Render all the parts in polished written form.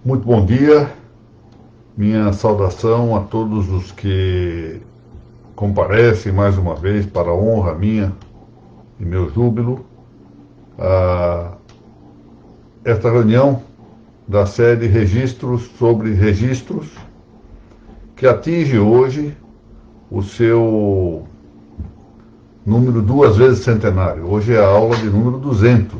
Muito bom dia, minha saudação a todos os que comparecem mais uma vez para a honra minha e meu júbilo a esta reunião da série Registros sobre Registros, que atinge hoje o seu número 2 vezes centenário. Hoje é a aula de número 200.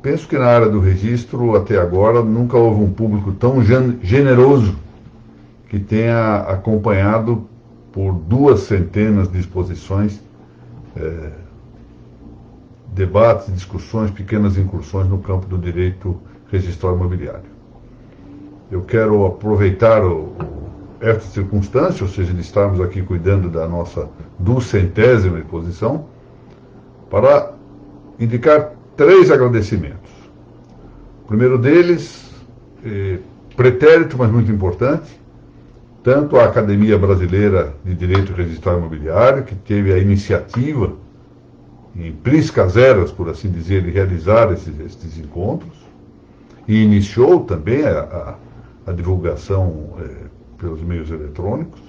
Penso que na área do registro, até agora, nunca houve um público tão generoso que tenha acompanhado por 200 de exposições, debates, discussões, pequenas incursões no campo do direito registral imobiliário. Eu quero aproveitar esta circunstância, ou seja, de estarmos aqui cuidando da nossa 200ª exposição, para indicar 3 agradecimentos. O primeiro deles, pretérito, mas muito importante, tanto à Academia Brasileira de Direito Registral Imobiliário, que teve a iniciativa, em príncipes eras, por assim dizer, de realizar estes encontros, e iniciou também a divulgação pelos meios eletrônicos,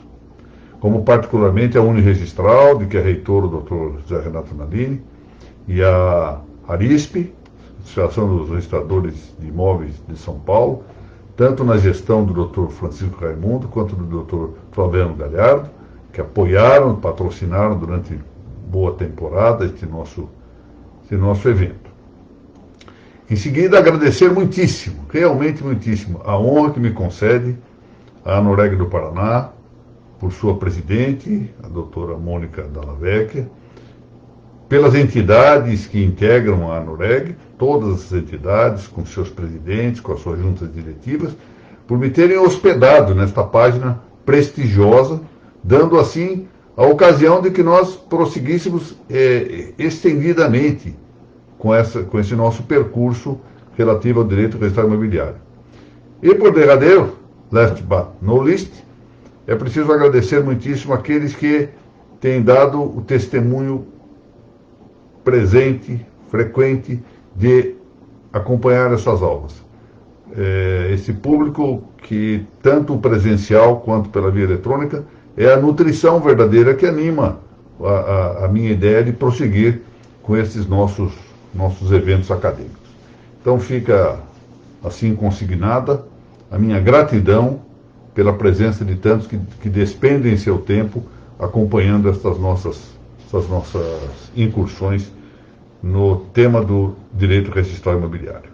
como particularmente a Uniregistral, de que é reitor o Dr. José Renato Nalini, e a ARISP, Associação dos Registradores de Imóveis de São Paulo, tanto na gestão do Dr. Francisco Raimundo quanto do Dr. Flaviano Galhardo, que apoiaram, patrocinaram durante boa temporada este nosso evento. Em seguida, agradecer muitíssimo, realmente muitíssimo, a honra que me concede a ANOREG do Paraná, por sua presidente, a doutora Mônica Dalla Vecchia, pelas entidades que integram a ANOREG, todas as entidades, com seus presidentes, com as suas juntas diretivas, por me terem hospedado nesta página prestigiosa, dando assim a ocasião de que nós prosseguíssemos estendidamente com esse nosso percurso relativo ao direito registral imobiliário. E por derradeiro, last but not least, é preciso agradecer muitíssimo àqueles que têm dado o testemunho presente, frequente, de acompanhar essas aulas. Esse público que, tanto presencial quanto pela via eletrônica, é a nutrição verdadeira que anima a minha ideia de prosseguir com esses nossos eventos acadêmicos. Então fica assim consignada a minha gratidão pela presença de tantos que despendem seu tempo acompanhando essas nossas incursões no tema do direito registral imobiliário.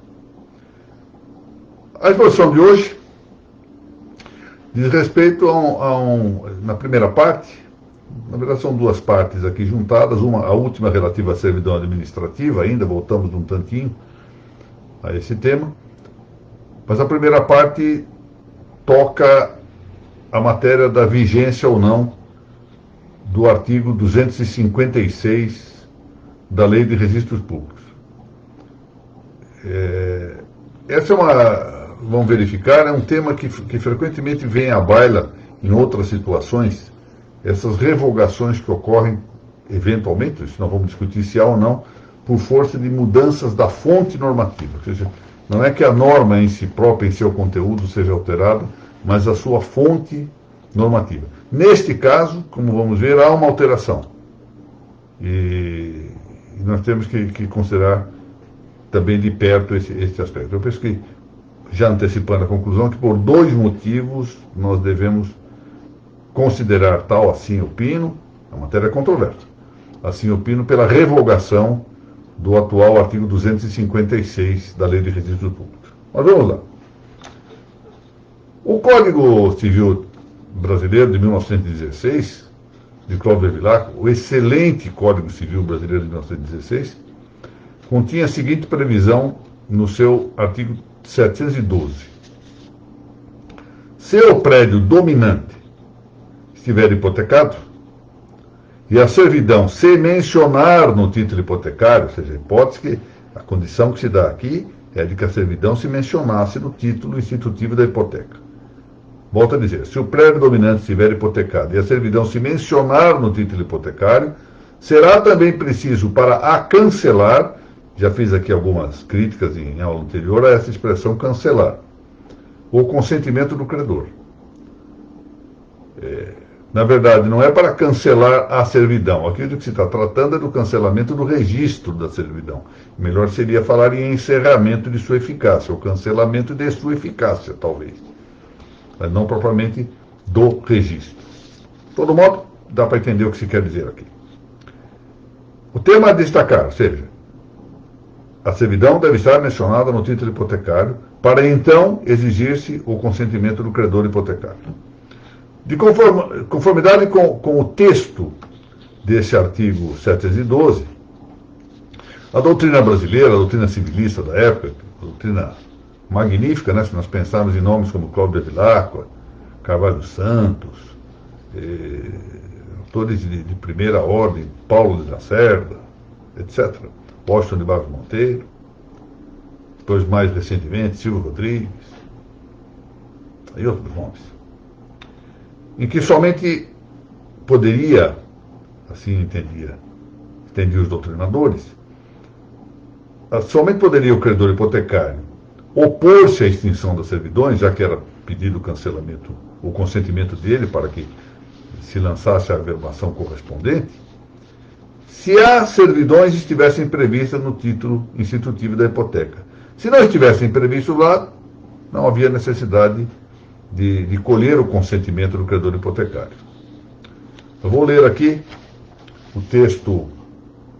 A exposição de hoje diz respeito na primeira parte, na verdade são 2 partes aqui juntadas, a última relativa à servidão administrativa, ainda voltamos um tantinho a esse tema, mas a primeira parte toca a matéria da vigência ou não do artigo 256 da Lei de Registros Públicos. Vamos verificar, é um tema que frequentemente vem à baila em outras situações, essas revogações que ocorrem eventualmente, isso nós vamos discutir se há ou não, por força de mudanças da fonte normativa. Ou seja, não é que a norma em si própria, em seu conteúdo, seja alterada, mas a sua fonte normativa. Neste caso, como vamos ver, há uma alteração. E nós temos que considerar também de perto esse aspecto. Eu penso que, já antecipando a conclusão, que por 2 motivos nós devemos considerar tal, assim opino, a matéria é controversa, assim opino pela revogação do atual artigo 256 da Lei de Registros Públicos. Mas vamos lá. O Código Civil Brasileiro de 1916, de Cláudio Bevilacqua, o excelente Código Civil Brasileiro de 1916, continha a seguinte previsão no seu artigo 712. Se o prédio dominante estiver hipotecado e a servidão se mencionar no título hipotecário, ou seja, a hipótese que a condição que se dá aqui é de que a servidão se mencionasse no título institutivo da hipoteca. Volto a dizer, se o prédio dominante estiver hipotecado e a servidão se mencionar no título hipotecário, será também preciso, para a cancelar, Já fiz aqui algumas críticas em aula anterior a essa expressão cancelar. O consentimento do credor. Na verdade, não é para cancelar a servidão. Aqui do que se está tratando é do cancelamento do registro da servidão. Melhor seria falar em encerramento de sua eficácia, ou cancelamento de sua eficácia, talvez. Mas não propriamente do registro. De todo modo, dá para entender o que se quer dizer aqui. O tema a destacar, ou seja, a servidão deve estar mencionada no título hipotecário para então exigir-se o consentimento do credor hipotecário. De conformidade com o texto desse artigo 712, a doutrina brasileira, a doutrina civilista da época, a doutrina magnífica, né, se nós pensarmos em nomes como Cláudio de Vilacqua, Carvalho Santos, autores de primeira ordem, Paulo de Lacerda, etc., Washington de Barros Monteiro, depois mais recentemente, Silvio Rodrigues, e outros nomes, em que somente poderia, assim entendiam os doutrinadores, somente poderia o credor hipotecário opor-se à extinção das servidões, já que era pedido o cancelamento, o consentimento dele para que se lançasse a averbação correspondente, se as servidões estivessem previstas no título institutivo da hipoteca. Se não estivessem previstas lá, não havia necessidade de colher o consentimento do credor hipotecário. Eu vou ler aqui o texto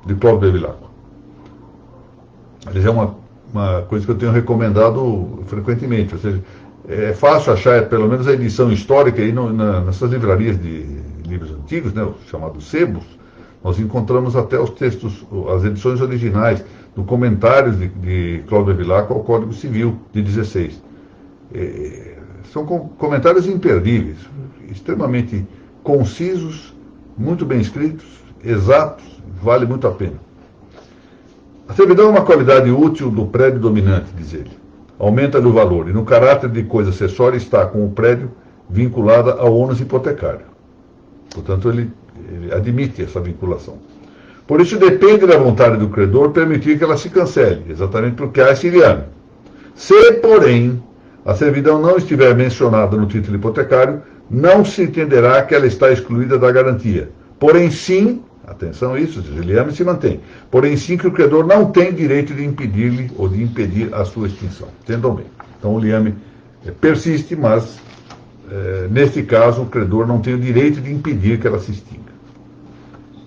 de Cláudio de Vilacqua. Ele é uma coisa que eu tenho recomendado frequentemente, ou seja, é fácil achar pelo menos a edição histórica aí nessas livrarias de livros antigos, né, os chamados sebos. Nós encontramos até os textos, as edições originais, do comentário de Cláudio de Vilacqua ao Código Civil de 16. São comentários imperdíveis, extremamente concisos, muito bem escritos, exatos, vale muito a pena. A servidão é uma qualidade útil do prédio dominante, diz ele. Aumenta-lhe o valor e no caráter de coisa acessória está com o prédio vinculada ao ônus hipotecário. Portanto, ele admite essa vinculação. Por isso, depende da vontade do credor permitir que ela se cancele, exatamente porque há esse liame. Se, porém, a servidão não estiver mencionada no título hipotecário, não se entenderá que ela está excluída da garantia. Porém, sim, atenção a isso, o liame se mantém. Porém, sim que o credor não tem direito de impedir-lhe ou de impedir a sua extinção. Entendam bem. Então, o liame persiste, mas, neste caso, o credor não tem o direito de impedir que ela se extinga.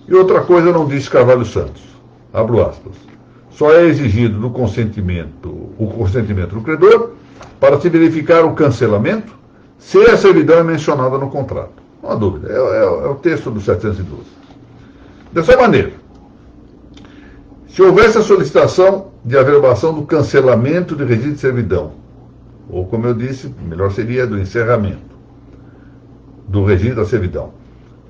E outra coisa não disse Carvalho Santos, abro aspas, só é exigido o consentimento do credor para se verificar o cancelamento se a servidão é mencionada no contrato. Não há dúvida, é o texto do 712. Dessa maneira, se houvesse a solicitação de averbação do cancelamento de registro de servidão, ou como eu disse, melhor seria do encerramento do registro da servidão,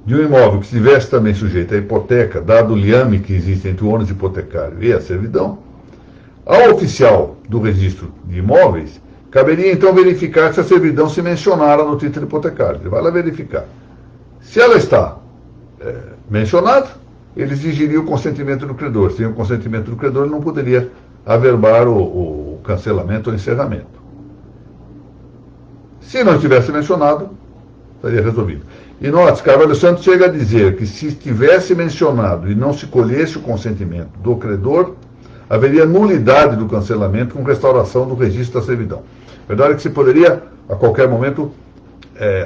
de um imóvel que estivesse também sujeito à hipoteca, dado o liame que existe entre o ônus hipotecário e a servidão, ao oficial do registro de imóveis, caberia então verificar se a servidão se mencionara no título hipotecário. Ele vai lá verificar. Se ela está mencionada, ele exigiria o consentimento do credor. Sem o consentimento do credor, ele não poderia averbar o cancelamento ou encerramento. Se não estivesse mencionado, estaria resolvido. E note, Carvalho Santos chega a dizer que se estivesse mencionado e não se colhesse o consentimento do credor, haveria nulidade do cancelamento com restauração do registro da servidão. Verdade é que se poderia, a qualquer momento,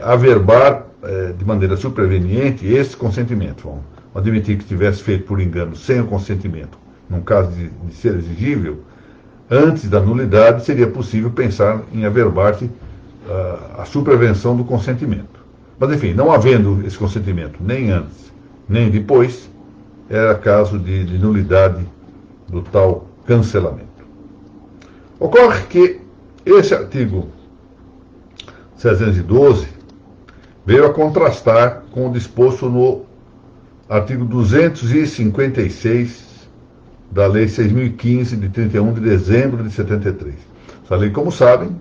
averbar de maneira superveniente esse consentimento. Vamos admitir que tivesse feito por engano sem o consentimento, num caso de ser exigível, antes da nulidade seria possível pensar em averbar-se a supervenção do consentimento. Mas, enfim, não havendo esse consentimento nem antes, nem depois, era caso de nulidade do tal cancelamento. Ocorre que esse artigo 712 veio a contrastar com o disposto no artigo 256 da Lei 6.015, de 31 de dezembro de 73. Essa lei, como sabem,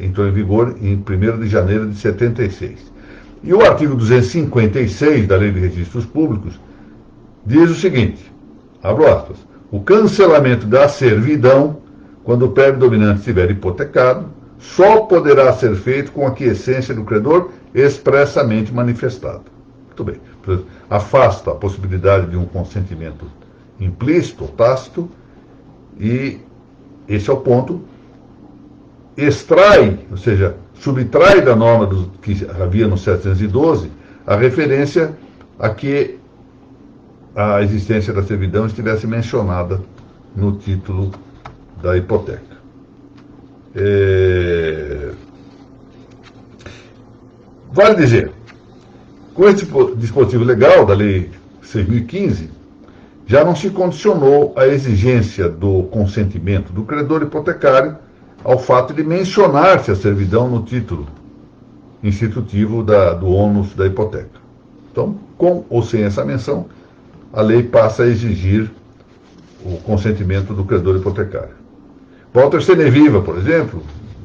entrou em vigor em 1º de janeiro de 76. E o artigo 256 da Lei de Registros Públicos diz o seguinte, abro aspas, O cancelamento da servidão, quando o prédio dominante estiver hipotecado, só poderá ser feito com a aquiescência do credor expressamente manifestada. Muito bem. Afasta a possibilidade de um consentimento implícito ou tácito e esse é o ponto. Extrai, ou seja, subtrai da norma que havia no 712 a referência a que a existência da servidão estivesse mencionada no título da hipoteca. Vale dizer, com esse dispositivo legal da Lei 6.015, já não se condicionou a exigência do consentimento do credor hipotecário ao fato de mencionar-se a servidão no título institutivo do ônus da hipoteca. Então, com ou sem essa menção, a lei passa a exigir o consentimento do credor hipotecário. Walter Seneviva, por exemplo,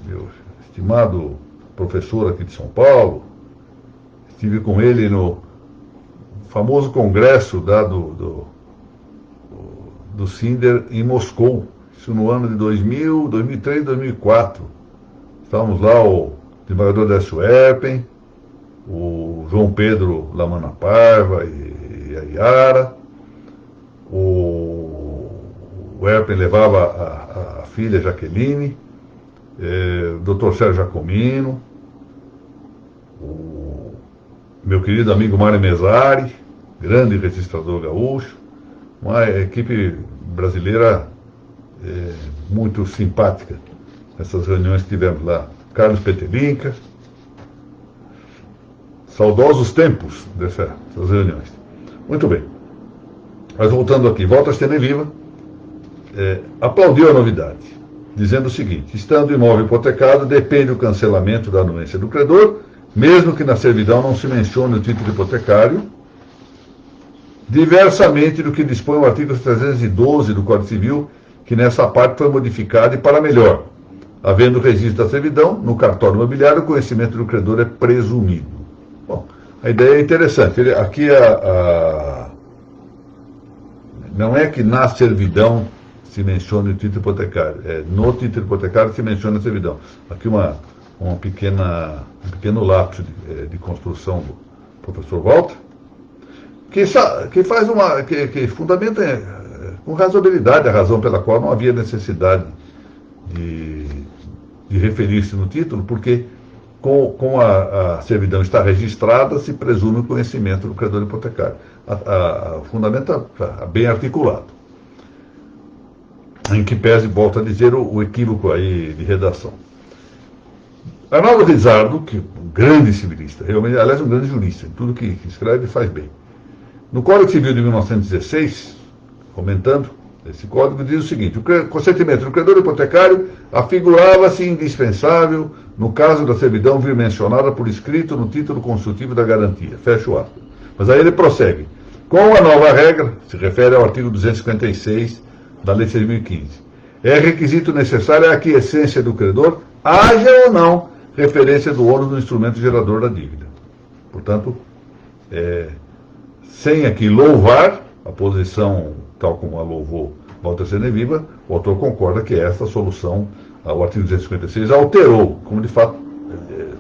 meu estimado professor aqui de São Paulo, estive com ele no famoso congresso do Sinder em Moscou, isso no ano de 2000, 2003, 2004. Estávamos lá o desembargador Décio Erpen, o João Pedro Lamana Paiva e a Yara. O Erpen levava a filha Jaqueline, o Dr. Sérgio Jacomino, o meu querido amigo Mário Mesari, grande registrador gaúcho, uma equipe brasileira muito simpática, essas reuniões que tivemos lá. Carlos Petelinca, saudosos tempos dessas reuniões. Muito bem. Mas voltando aqui, Walter Seneviva aplaudiu a novidade, dizendo o seguinte: estando o imóvel hipotecado, depende o cancelamento da anuência do credor, mesmo que na servidão não se mencione o título hipotecário, diversamente do que dispõe o artigo 312 do Código Civil, que nessa parte foi modificado e para melhor. Havendo registro da servidão, no cartório imobiliário, o conhecimento do credor é presumido. Bom, a ideia é interessante. Aqui não é que na servidão se mencione o título hipotecário, no título hipotecário se menciona a servidão. Aqui um pequeno lapso de construção do professor Walter, que faz que fundamenta com razoabilidade a razão pela qual não havia necessidade de referir-se no título, porque com a servidão estar registrada, se presume o conhecimento do credor hipotecário. O fundamento está bem articulado. Em que pese, volto a dizer, o equívoco aí de redação. Arnaldo Rizardo, que é um grande civilista, realmente, aliás, um grande jurista, em tudo que escreve faz bem. No Código Civil de 1916, comentando esse código, diz o seguinte: o consentimento do credor hipotecário afigurava-se indispensável no caso da servidão vir mencionada por escrito no título constitutivo da garantia. Fecha o aspas. Mas aí ele prossegue. Com a nova regra, se refere ao artigo 256 da Lei 6.015, é requisito necessário a aquiescência do credor, haja ou não referência do ônus do instrumento gerador da dívida. Portanto, sem aqui louvar a posição tal como a louvou Walter Seneviva, o autor concorda que essa solução, o artigo 256, alterou, como de fato,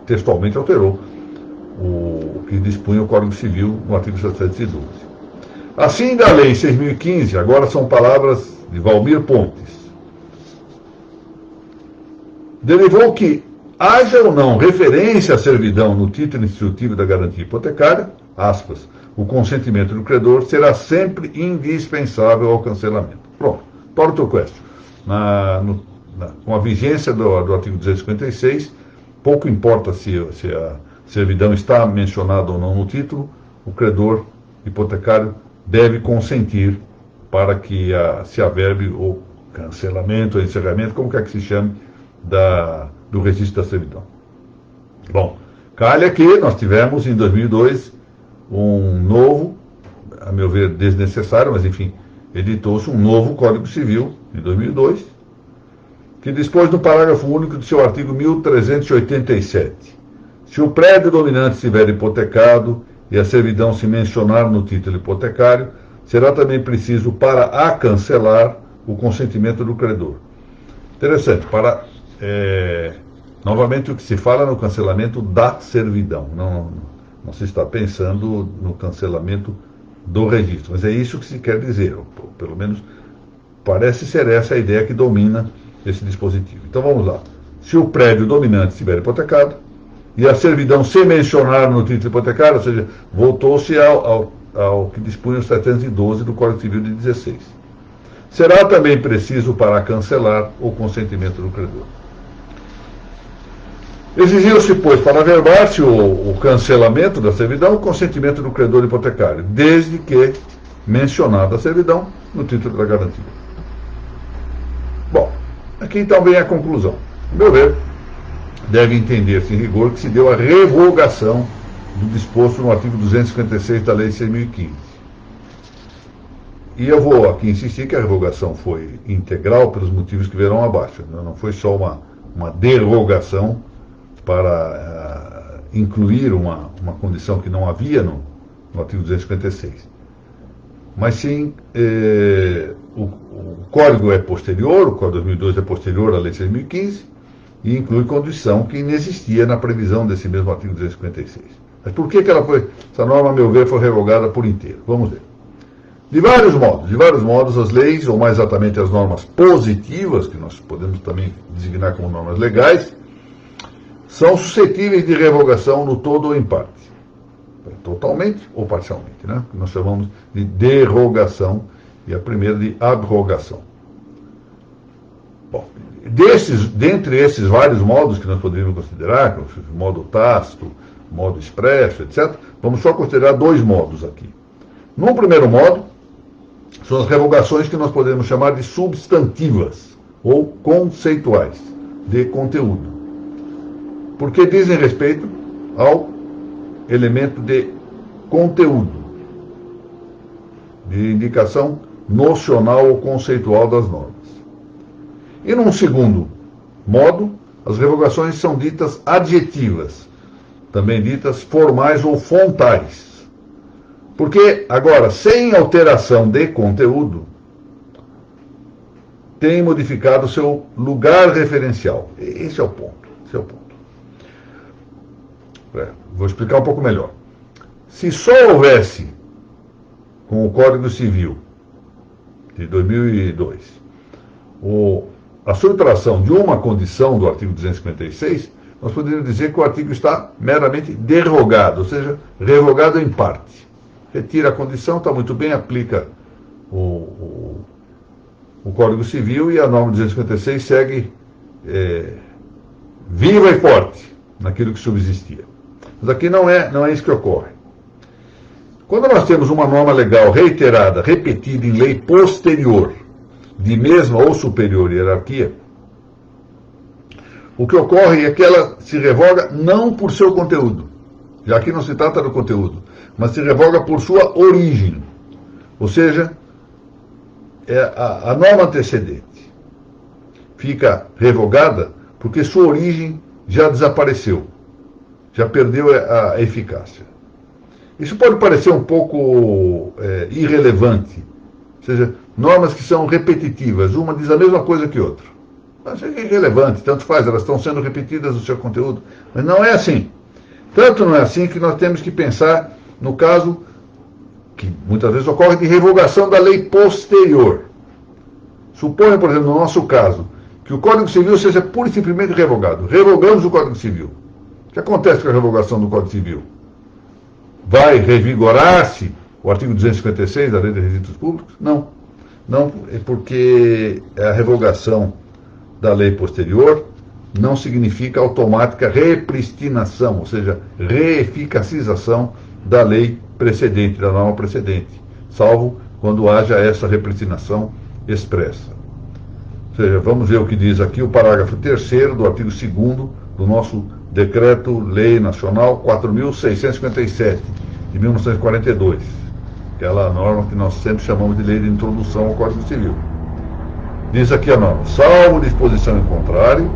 textualmente alterou, o que dispunha o Código Civil no artigo 712. Assim, da Lei 6.015, agora são palavras de Valmir Pontes, derivou que haja ou não referência à servidão no título institutivo da garantia hipotecária, aspas, o consentimento do credor será sempre indispensável ao cancelamento. Pronto, para o question. Com a vigência do artigo 256, pouco importa se a servidão está mencionada ou não no título, o credor hipotecário deve consentir para que se averbe o cancelamento, o encerramento, como quer que se chame, do registro da servidão. Bom, calha que nós tivemos em 2002 um novo, a meu ver desnecessário, mas enfim, editou-se um novo Código Civil em 2002, que dispôs no parágrafo único do seu artigo 1387. Se o prédio dominante estiver hipotecado e a servidão se mencionar no título hipotecário, será também preciso para a cancelar o consentimento do credor. Interessante, novamente o que se fala no cancelamento da servidão, não se está pensando no cancelamento do registro, mas é isso que se quer dizer, ou pelo menos parece ser essa a ideia que domina esse dispositivo. Então vamos lá. Se o prédio dominante estiver hipotecado e a servidão se mencionar no título hipotecário, ou seja, voltou-se ao que dispunha o 712 do Código Civil de 16. Será também preciso para cancelar o consentimento do credor. Exigiu-se, pois, para averbar-se o cancelamento da servidão, o consentimento do credor hipotecário, desde que mencionada a servidão no título da garantia. Bom, aqui então vem a conclusão. A meu ver, deve entender-se em rigor que se deu a revogação do disposto no artigo 256 da Lei 6.015. E eu vou aqui insistir que a revogação foi integral pelos motivos que verão abaixo. Não foi só uma derrogação para incluir uma condição que não havia no artigo 256. Mas sim, o Código é posterior, o Código 2002 é posterior à Lei 6.015, e inclui condição que inexistia na previsão desse mesmo artigo 256. Mas por que essa norma, a meu ver, foi revogada por inteiro? Vamos ver. De vários modos, as leis, ou mais exatamente as normas positivas, que nós podemos também designar como normas legais, são suscetíveis de revogação no todo ou em parte. Totalmente ou parcialmente, né? Que nós chamamos de derrogação e a primeira de abrogação. Bom, dentre esses vários modos que nós poderíamos considerar, modo tácito, modo expresso, etc., vamos só considerar dois modos aqui. No primeiro modo, são as revogações que nós podemos chamar de substantivas ou conceituais, de conteúdo, porque dizem respeito ao elemento de conteúdo, de indicação nocional ou conceitual das normas. E num segundo modo, as revogações são ditas adjetivas, também ditas formais ou fontais. Porque, agora, sem alteração de conteúdo, tem modificado o seu lugar referencial. Esse é o ponto. Vou explicar um pouco melhor. Se só houvesse, com o Código Civil de 2002, a subtração de uma condição do artigo 256, nós poderíamos dizer que o artigo está meramente derrogado, ou seja, revogado em parte. Retira a condição, está muito bem, aplica o Código Civil e a norma 256 segue viva e forte naquilo que subsistia. Mas aqui não é isso que ocorre. Quando nós temos uma norma legal reiterada, repetida em lei posterior, de mesma ou superior hierarquia, o que ocorre é que ela se revoga não por seu conteúdo, já que não se trata do conteúdo, mas se revoga por sua origem. Ou seja, a norma antecedente fica revogada porque sua origem já desapareceu, já perdeu a eficácia. Isso pode parecer um pouco irrelevante, ou seja, normas que são repetitivas, uma diz a mesma coisa que outra. Mas é irrelevante, tanto faz, elas estão sendo repetidas no seu conteúdo. Mas não é assim. Tanto não é assim que nós temos que pensar no caso que muitas vezes ocorre de revogação da lei posterior. Suponha, por exemplo, no nosso caso, que o Código Civil seja pura e simplesmente revogado. Revogamos o Código Civil. O que acontece com a revogação do Código Civil? Vai revigorar-se o artigo 256 da Lei de Registros Públicos? Não. Não, é porque a revogação da lei posterior não significa automática repristinação, ou seja, reeficacização da lei precedente, da norma precedente, salvo quando haja essa repristinação expressa. Ou seja, vamos ver o que diz aqui o parágrafo 3º do artigo 2º do nosso Decreto-Lei Nacional 4.657, de 1942, aquela norma que nós sempre chamamos de Lei de Introdução ao Código Civil. Diz aqui a norma: salvo disposição em contrário,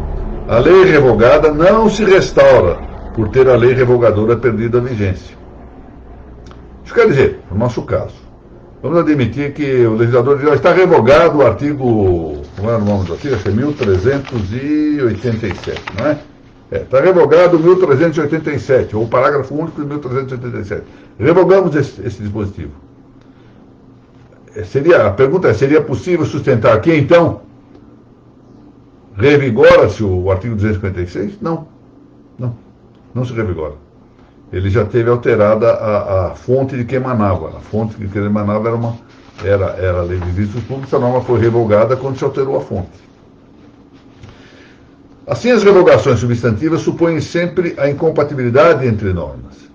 a lei revogada não se restaura por ter a lei revogadora perdido a vigência. Isso quer dizer, no nosso caso, Vamos admitir que o legislador diz, está revogado o artigo, como era o nome do artigo? Acho que é 1387, não é? Está revogado o 1387, ou o parágrafo único de 1387. Revogamos esse dispositivo. A pergunta é, seria possível sustentar que, então, revigora-se o artigo 256? Não. Não se revigora. Ele já teve alterada a fonte de que emanava. A fonte de que emanava era a lei de registros públicos, a norma foi revogada quando se alterou a fonte. Assim, as revogações substantivas supõem sempre a incompatibilidade entre normas,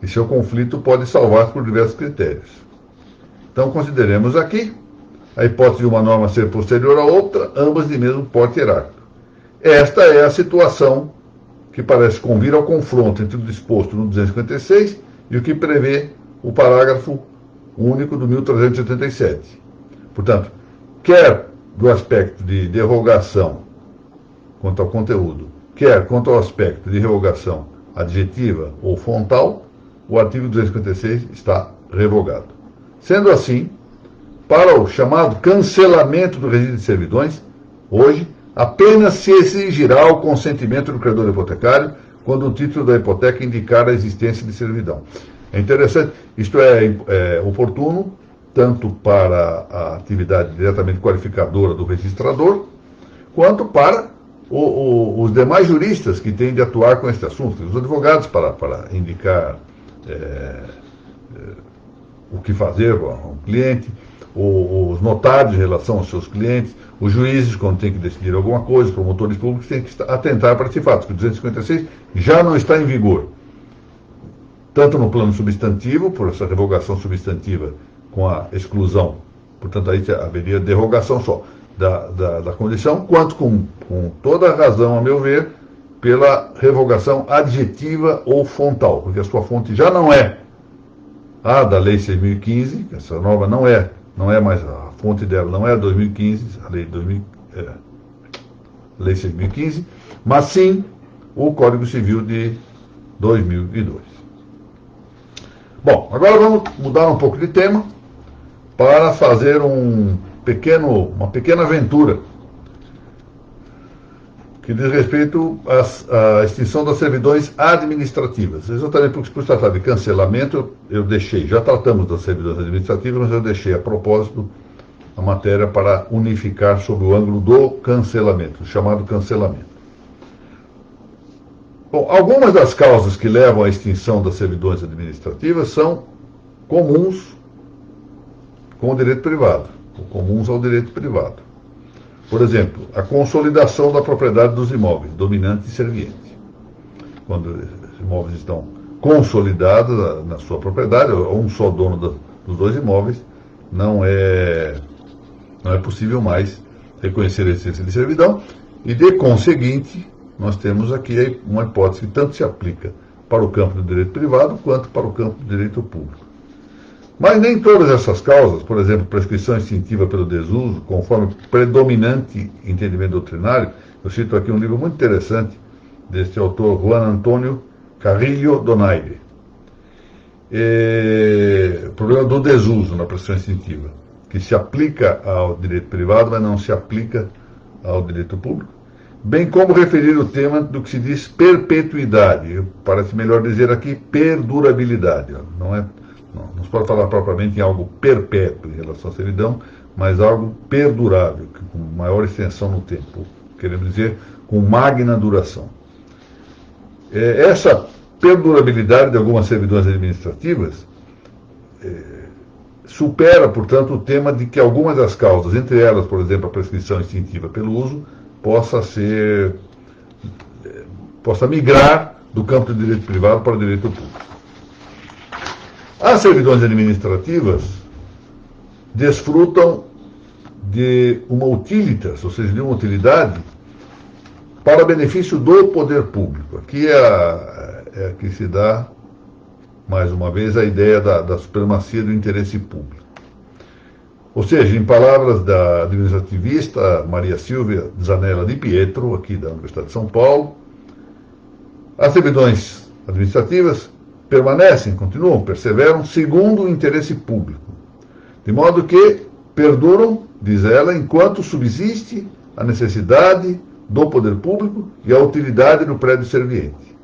e seu conflito pode salvar-se por diversos critérios. Então, consideremos aqui a hipótese de uma norma ser posterior a outra, ambas de mesmo porte hierárquico. Esta é a situação que parece convir ao confronto entre o disposto no 256 e o que prevê o parágrafo único do 1387. Portanto, quer do aspecto de derrogação quanto ao conteúdo, quer quanto ao aspecto de revogação adjetiva ou frontal, o artigo 256 está revogado. Sendo assim, para o chamado cancelamento do registro de servidões, hoje, apenas se exigirá o consentimento do credor hipotecário quando o título da hipoteca indicar a existência de servidão. É interessante, isto é oportuno tanto para a atividade diretamente qualificadora do registrador, quanto para os demais juristas que têm de atuar com este assunto, os advogados para indicar o que fazer ao cliente, os notários em relação aos seus clientes, os juízes quando tem que decidir alguma coisa, os promotores públicos têm que atentar para esse fato, que o 256 já não está em vigor, tanto no plano substantivo, por essa revogação substantiva com a exclusão, portanto aí haveria derrogação só da condição, quanto com toda a razão, a meu ver, pela revogação adjetiva ou frontal, porque a sua fonte já não é a da Lei 6.015, essa nova não é mais, a fonte dela não é a 2015, a Lei 6.015, mas sim o Código Civil de 2002. Bom, agora vamos mudar um pouco de tema para fazer uma pequena aventura que diz respeito à extinção das servidões administrativas. Exatamente porque, por se tratar de cancelamento, já tratamos das servidões administrativas, mas eu deixei a propósito a matéria para unificar sob o ângulo do cancelamento, o chamado cancelamento. Bom, algumas das causas que levam à extinção das servidões administrativas são comuns com o direito privado, ou comuns ao direito privado. Por exemplo, a consolidação da propriedade dos imóveis, dominante e serviente. Quando os imóveis estão consolidados na sua propriedade, um só dono dos dois imóveis, não é possível mais reconhecer a existência de servidão, e de conseguinte, nós temos aqui uma hipótese que tanto se aplica para o campo do direito privado quanto para o campo do direito público. Mas nem todas essas causas, por exemplo, prescrição extintiva pelo desuso, conforme predominante entendimento doutrinário, eu cito aqui um livro muito interessante deste autor Juan Antônio Carrillo Donaire. O problema do desuso na prescrição extintiva, que se aplica ao direito privado, mas não se aplica ao direito público, bem como referir o tema do que se diz perpetuidade, parece melhor dizer aqui perdurabilidade, não se pode falar propriamente em algo perpétuo em relação à servidão, mas algo perdurável, com maior extensão no tempo, queremos dizer, com magna duração. Essa perdurabilidade de algumas servidões administrativas supera, portanto, o tema de que algumas das causas, entre elas, por exemplo, a prescrição extintiva pelo uso, possa migrar do campo do direito privado para o direito público. As servidões administrativas desfrutam de uma utilitas, ou seja, de uma utilidade para benefício do poder público. Aqui é que se dá, mais uma vez, a ideia da supremacia do interesse público. Ou seja, em palavras da administrativista Maria Silvia Zanella Di Pietro, aqui da Universidade de São Paulo, as servidões administrativas permanecem, continuam, perseveram segundo o interesse público, De modo que perduram, diz ela, enquanto subsiste a necessidade do poder público e a utilidade do prédio serviente.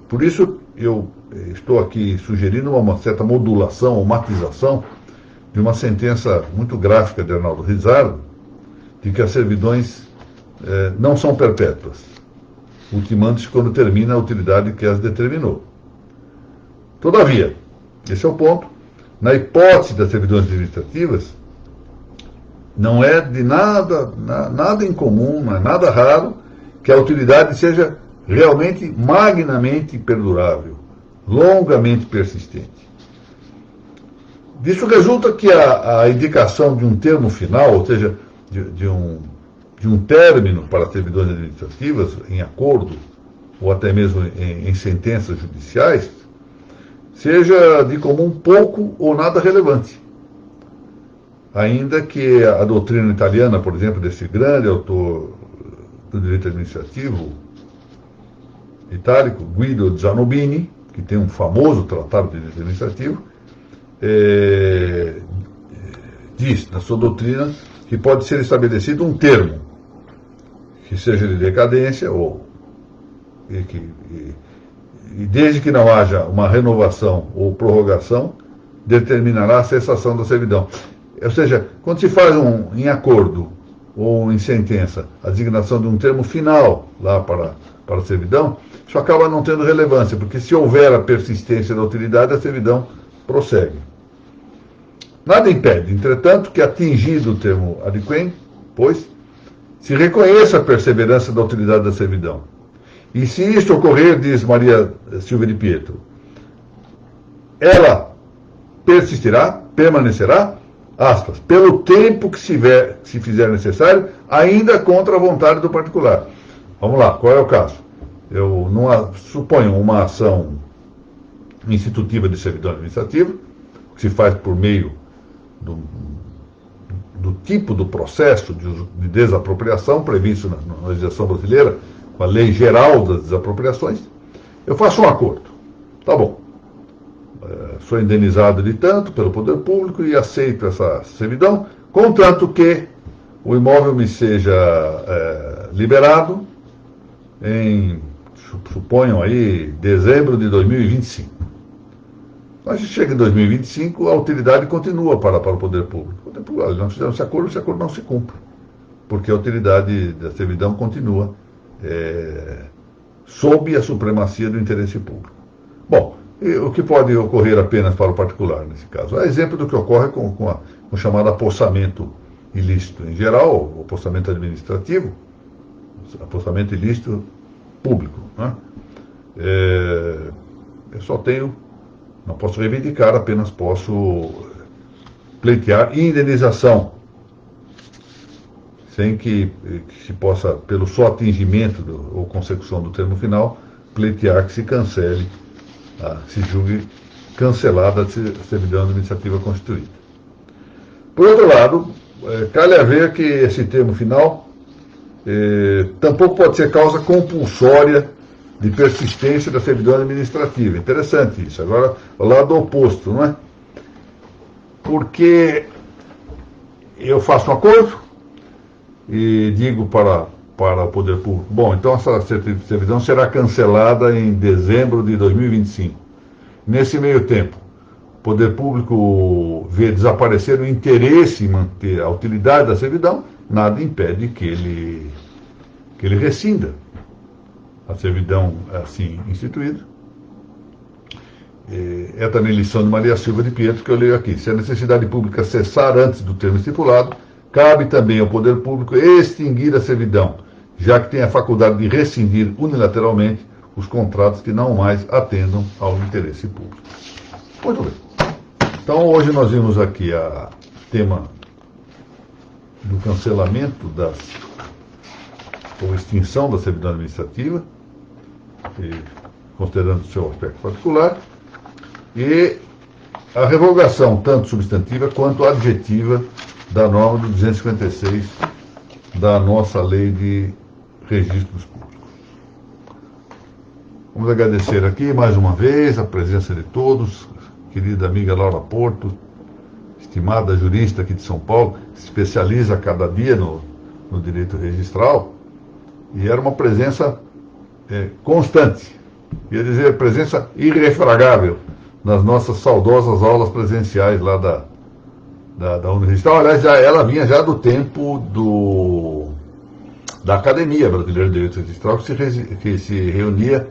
Por isso, eu estou aqui sugerindo uma certa modulação ou matização de uma sentença muito gráfica de Arnaldo Rizzardo, de que as servidões não são perpétuas, ultimando-se quando termina a utilidade que as determinou. Todavia, esse é o ponto, na hipótese das servidões administrativas, não é de nada incomum, não é nada raro, que a utilidade seja realmente magnamente perdurável, longamente persistente. Disso resulta que a indicação de um termo final, ou seja, de um término para as servidões administrativas, em acordo, ou até mesmo em sentenças judiciais, seja de comum pouco ou nada relevante. Ainda que a doutrina italiana, por exemplo, desse grande autor do direito administrativo itálico, Guido Zanobini, que tem um famoso tratado de direito administrativo, diz na sua doutrina que pode ser estabelecido um termo que seja de decadência e desde que não haja uma renovação ou prorrogação, determinará a cessação da servidão. Ou seja, quando se faz em acordo ou em sentença a designação de um termo final lá para a servidão, isso acaba não tendo relevância, porque se houver a persistência da utilidade, a servidão prossegue. Nada impede, entretanto, que atingido o termo adquem, pois, se reconheça a perseverança da utilidade da servidão. E se isto ocorrer, diz Maria Silvia de Pietro, ela persistirá, permanecerá, aspas, pelo tempo que se fizer necessário, ainda contra a vontade do particular. Vamos lá, qual é o caso? Eu não suponho uma ação institutiva de servidão administrativa, que se faz por meio do tipo do processo de desapropriação previsto na legislação brasileira, com a Lei Geral das Desapropriações. Eu faço um acordo. Tá bom. Sou indenizado de tanto pelo poder público e aceito essa servidão, contanto que o imóvel me seja liberado em, suponham aí, dezembro de 2025. Mas chega em 2025, a utilidade continua para o poder público. O poder público, não fizeram esse acordo não se cumpre, porque a utilidade da servidão continua sob a supremacia do interesse público. Bom, o que pode ocorrer apenas para o particular, nesse caso? É exemplo do que ocorre com o chamado apossamento ilícito em geral, o apossamento administrativo, apostamento ilícito público. Né? Eu só não posso reivindicar, apenas posso pleitear indenização, sem que se possa, pelo só atingimento ou consecução do termo final, pleitear que se cancele, se julgue cancelada a servidão administrativa constituída. Por outro lado, cabe a ver que esse termo final tampouco pode ser causa compulsória de persistência da servidão administrativa. Interessante isso. Agora, o lado oposto, não é? Porque eu faço um acordo e digo para o poder público, bom, então essa servidão será cancelada em dezembro de 2025. Nesse meio tempo, o poder público vê desaparecer o interesse em manter a utilidade da servidão, nada impede que ele rescinda a servidão assim instituída. É também lição de Maria Silvia de Pietro que eu leio aqui. Se a necessidade pública cessar antes do termo estipulado, cabe também ao poder público extinguir a servidão, já que tem a faculdade de rescindir unilateralmente os contratos que não mais atendam ao interesse público. Muito bem. Então, hoje nós vimos aqui a tema do cancelamento ou extinção da servidão administrativa, considerando o seu aspecto particular, e a revogação, tanto substantiva quanto adjetiva, da norma do 256 da nossa lei de registros públicos. Vamos agradecer aqui mais uma vez a presença de todos, querida amiga Laura Porto, estimada jurista aqui de São Paulo, que se especializa cada dia no direito registral, e era uma presença constante, ia dizer, presença irrefragável nas nossas saudosas aulas presenciais lá da Uniregistral. Aliás, ela vinha já do tempo da Academia Brasileira de Direito Registral, que se reunia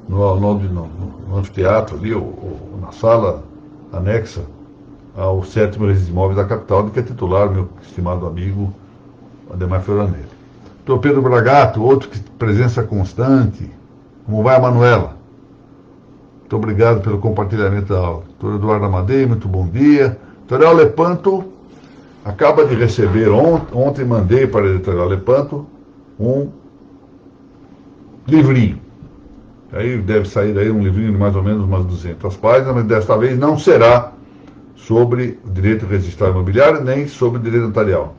no anfiteatro ali, ou na sala anexa ao 7º Registro de Imóveis da capital, de que é titular meu estimado amigo Ademar Fioranelli. Doutor Pedro Bragato, outro que presença constante. Como vai a Manuela? Muito obrigado pelo compartilhamento da aula. Doutor Eduardo Amadei, muito bom dia. Editorial Lepanto acaba de receber, ontem mandei para a Editorial Lepanto um livrinho. Aí deve sair aí um livrinho de mais ou menos umas 200 páginas, mas desta vez não será sobre o direito registral imobiliário, nem sobre o direito notarial.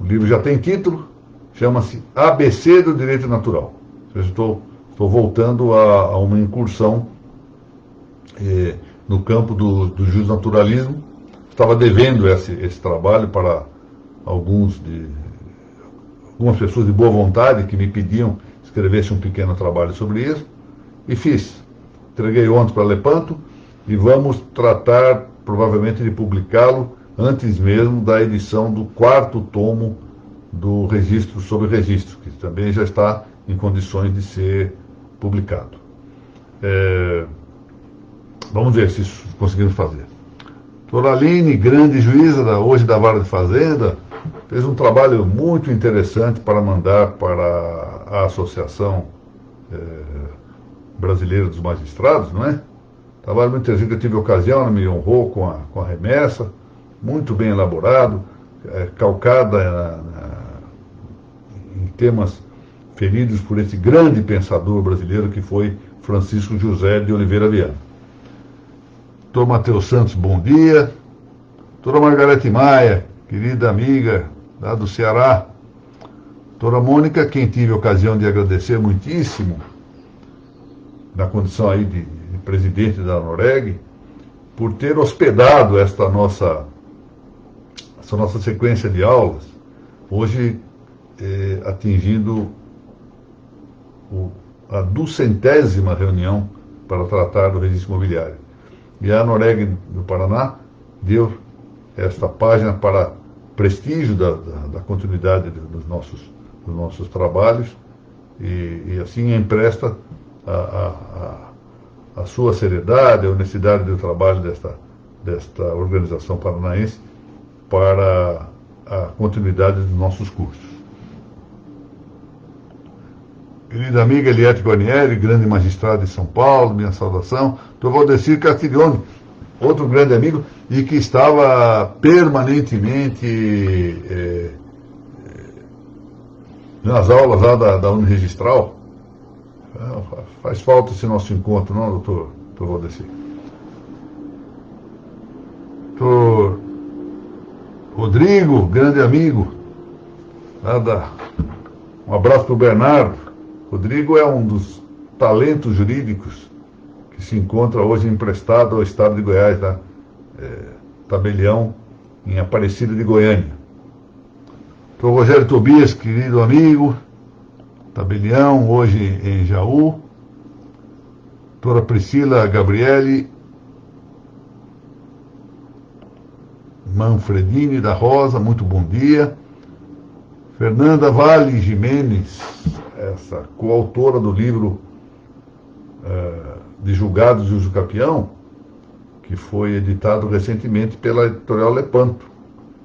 O livro já tem título, chama-se ABC do Direito Natural. Eu estou voltando a uma incursão no campo do justnaturalismo. Estava devendo esse trabalho para algumas pessoas de boa vontade que me pediam que escrevesse um pequeno trabalho sobre isso, e fiz. Entreguei ontem para Lepanto e vamos tratar provavelmente de publicá-lo antes mesmo da edição do 4º tomo do Registro sobre Registro, que também já está em condições de ser publicado. Vamos ver se isso conseguimos fazer. Doutora Aline, grande juíza hoje da Vara de Fazenda, fez um trabalho muito interessante para mandar para a Associação Brasileira dos Magistrados, não é? Trabalho muito interessante, que eu tive ocasião, ela me honrou com a remessa, muito bem elaborado, calcada em temas feridos por esse grande pensador brasileiro que foi Francisco José de Oliveira Viana. Doutor Matheus Santos, bom dia. Doutora Margarete Maia, querida amiga lá do Ceará. Doutora Mônica, quem tive a ocasião de agradecer muitíssimo, na condição aí de presidente da Noreg, por ter hospedado essa nossa sequência de aulas, hoje atingindo a 200ª reunião para tratar do registro imobiliário. E a Noreg do Paraná deu esta página para prestígio da continuidade dos nossos trabalhos e assim empresta a sua seriedade, a honestidade do trabalho desta organização paranaense para a continuidade dos nossos cursos. Querida amiga Eliette Guarnieri, grande magistrado de São Paulo, minha saudação. Doutor Valdecir Castiglione, outro grande amigo, e que estava permanentemente nas aulas lá da Uniregistral. Faz falta esse nosso encontro, não, doutor Valdecir? Doutor Rodrigo, grande amigo, um abraço para o Bernardo. Rodrigo é um dos talentos jurídicos que se encontra hoje emprestado ao Estado de Goiás, Tabelião, em Aparecida de Goiânia. Doutor Rogério Tobias, querido amigo, Tabelião, hoje em Jaú. Doutora Priscila Gabriele Manfredini da Rosa, muito bom dia. Fernanda Vale Jimenez, essa coautora do livro de Julgados de Uso Capião, que foi editado recentemente pela Editorial Lepanto.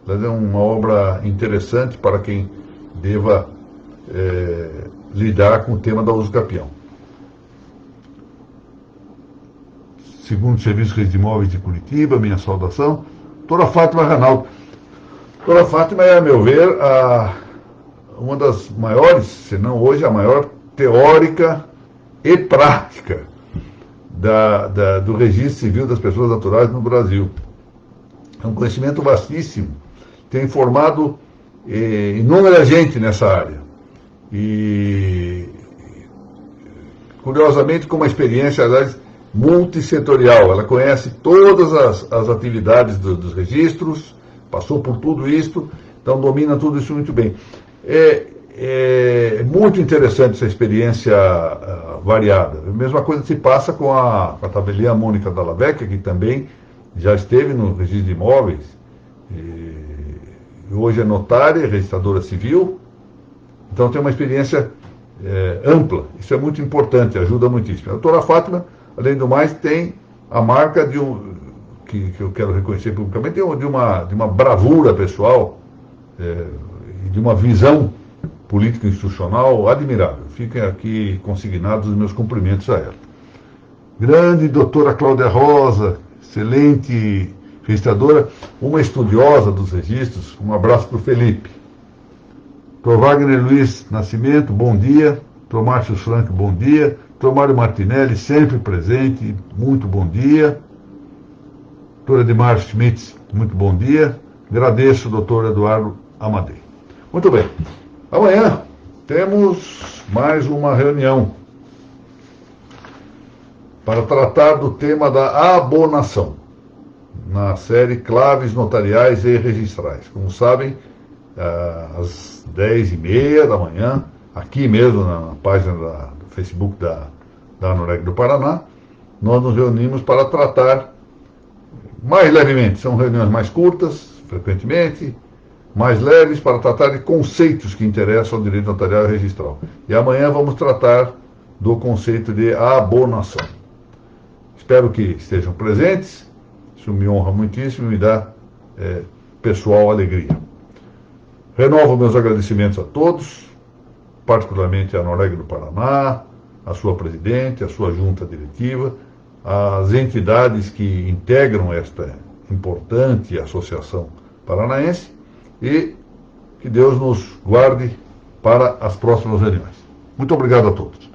É uma obra interessante para quem deva lidar com o tema da uso capião. Segundo Serviço de Imóveis de Curitiba, minha saudação. Doutora Fátima Ranaldo. Doutora Fátima é, a meu ver, uma das maiores, se não hoje a maior teórica e prática do registro civil das pessoas naturais no Brasil. É um conhecimento vastíssimo, tem formado inúmera gente nessa área. E, curiosamente, com uma experiência, aliás, multissetorial. Ela conhece todas as atividades dos registros, passou por tudo isso, então domina tudo isso muito bem. É muito interessante essa experiência variada. A mesma coisa se passa com a tabeliã Mônica Dallavecchia, que também já esteve no registro de imóveis, e hoje é notária, registradora civil, então tem uma experiência ampla. Isso é muito importante, ajuda muitíssimo. A doutora Fátima, além do mais, tem a marca de que eu quero reconhecer publicamente, de uma bravura pessoal, de uma visão político-institucional admirável. Fiquem aqui consignados os meus cumprimentos a ela. Grande doutora Cláudia Rosa, excelente registradora, uma estudiosa dos registros. Um abraço para o Felipe. Dr. Wagner Luiz Nascimento, bom dia. Dr. Márcio Franco, bom dia. Dr. Mário Martinelli, sempre presente, muito bom dia. Dr. Edmar Schmitz, muito bom dia. Agradeço, Dr. Eduardo Amadei. Muito bem. Amanhã temos mais uma reunião para tratar do tema da abonação, na série Claves Notariais e Registrais. Como sabem, às 10h30 da manhã, aqui mesmo na página do Facebook da ANOREG do Paraná, nós nos reunimos para tratar mais levemente. São reuniões mais curtas, frequentemente, mais leves, para tratar de conceitos que interessam ao direito notarial e registral. E amanhã vamos tratar do conceito de abonação. Espero que estejam presentes. Isso me honra muitíssimo e me dá pessoal alegria. Renovo meus agradecimentos a todos, particularmente à ANOREG do Paraná, a sua presidente, a sua junta diretiva, as entidades que integram esta importante associação paranaense, e que Deus nos guarde para as próximas reuniões. Muito obrigado a todos.